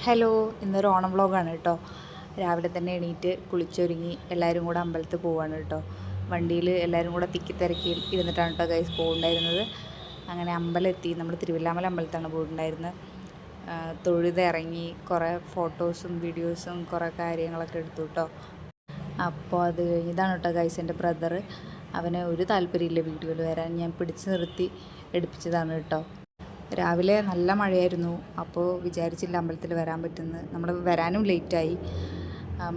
Hello, ഇന്നൊരു ഓണം വ്ളോഗാണ് കേട്ടോ. രാവിലെ തന്നെ എണീറ്റ് കുളിച്ചൊരുങ്ങി എല്ലാവരും കൂടെ അമ്പലത്തിൽ പോവാണ് കേട്ടോ. വണ്ടിയിൽ എല്ലാവരും കൂടെ തിക്കി തിരക്കി ഇരുന്നിട്ടാണ് കേട്ടോ ഗൈസ് പോകുന്നുണ്ടായിരുന്നത്. അങ്ങനെ അമ്പലം എത്തി. നമ്മൾ തിരുവല്ലാമല അമ്പലത്താണ് പോയിട്ടുണ്ടായിരുന്നത്. തൊഴുതിറങ്ങി കുറേ ഫോട്ടോസും വീഡിയോസും കുറേ കാര്യങ്ങളൊക്കെ എടുത്തു കേട്ടോ. അപ്പോൾ അത് കഴിഞ്ഞ് ഇതാണ് കേട്ടോ ഗൈസ് എൻ്റെ ബ്രദർ. അവന് ഒരു താല്പര്യമില്ല വീഡിയോയിൽ വരാൻ. ഞാൻ പിടിച്ച് നിർത്തി എടുപ്പിച്ചതാണ് കേട്ടോ. രാവിലെ നല്ല മഴയായിരുന്നു. അപ്പോൾ വിചാരിച്ചില്ല അമ്പലത്തിൽ വരാൻ പറ്റുമെന്ന്. നമ്മൾ വരാനും ലേറ്റായി.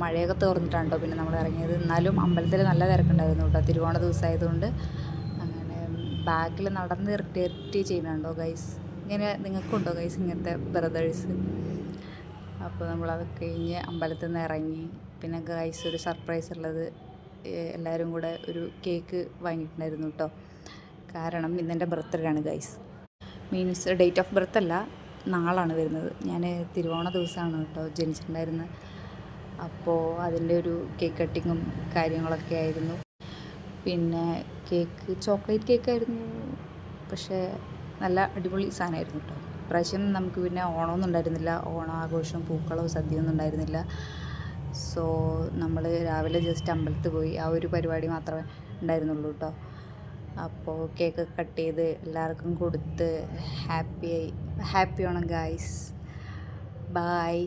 മഴയൊക്കെ തോർന്നിട്ടാണ് കേട്ടോ പിന്നെ നമ്മൾ ഇറങ്ങിയത്. എന്നാലും അമ്പലത്തിൽ നല്ല തിരക്കുണ്ടായിരുന്നു കേട്ടോ, തിരുവോണ ദിവസമായതുകൊണ്ട്. അങ്ങനെ ബാക്കിൽ നടന്ന് ഇരട്ടി ചെയ്യുന്നുണ്ടോ ഗൈസ്? ഇങ്ങനെ നിങ്ങൾക്കുണ്ടോ ഗൈസ് ഇങ്ങനത്തെ ബ്രദേഴ്സ്? അപ്പോൾ നമ്മളത് കഴിഞ്ഞ് അമ്പലത്തിൽ നിന്ന് ഇറങ്ങി. പിന്നെ ഗൈസ് ഒരു സർപ്രൈസ് ഉള്ളത്, എല്ലാവരും കൂടെ ഒരു കേക്ക് വാങ്ങിയിട്ടുണ്ടായിരുന്നു കേട്ടോ. കാരണം ഇന്നെൻ്റെ ബർത്ത്ഡേ ആണ് guys. Means date of birth അല്ല, നാളാണ് വരുന്നത്. ഞാൻ തിരുവോണ ദിവസമാണ് കേട്ടോ ജനിച്ചിട്ടുണ്ടായിരുന്നത്. അപ്പോൾ അതിൻ്റെ ഒരു കേക്ക് കട്ടിങ്ങും കാര്യങ്ങളൊക്കെ ആയിരുന്നു. പിന്നെ കേക്ക് ചോക്ലേറ്റ് കേക്കായിരുന്നു, പക്ഷേ നല്ല അടിപൊളി സാധനമായിരുന്നു കേട്ടോ. ഇപ്രാവശ്യം നമുക്ക് പിന്നെ ഓണമൊന്നും ഉണ്ടായിരുന്നില്ല. ഓണാഘോഷവും പൂക്കളോ സദ്യയൊന്നും ഉണ്ടായിരുന്നില്ല. സോ നമ്മൾ രാവിലെ ജസ്റ്റ് അമ്പലത്തിൽ പോയി, ആ ഒരു പരിപാടി മാത്രമേ ഉണ്ടായിരുന്നുള്ളൂ കേട്ടോ. അപ്പോൾ കേക്ക് കട്ട് ചെയ്ത് എല്ലാവർക്കും കൊടുത്ത് ഹാപ്പി ഓണം ഗായ്സ്. ബായ്.